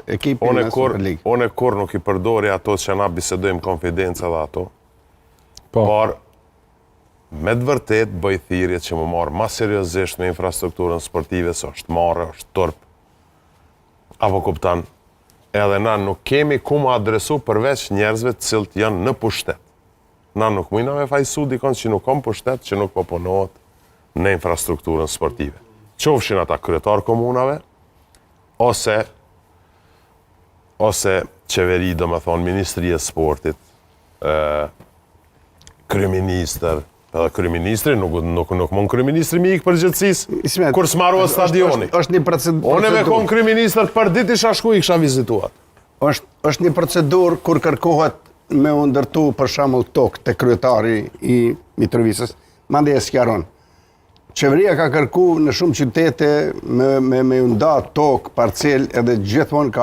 ekipin në Superligë. Unë kur nuk i përdori ato që na bisedojmë konfidencë dhe ato, por me të vërtet bëj thirrje që më marë ma seriozisht me infrastrukturën sportive, së është marrë, është turp, apo kuptan, edhe na nuk kemi ku më adresu përveç njerëzve të cilët janë në pushtet. Na nuk mujna me fajsu dikon që nuk kom pushtet, që nuk po punohet në infrastrukturën sportive. Qofshin ata kryetar komunave, ose qeveri, do me thonë, Ministri e Sportit, kryeministër, edhe kryeministri, nuk mund kryeministri mi ikë përgjithësisë, kur s'marrua stadioni. Është një procedurë. Unë me kon kryeministër për ditë isha shku i kisha vizituar. Është një procedurë kur kërkohet me u ndërtu për shembull tokë te kryetari i Mitrovisës, mandej e sqaron. Qeveria ka kërku në shumë qytete me u nda tokë, parcel, edhe gjithmonë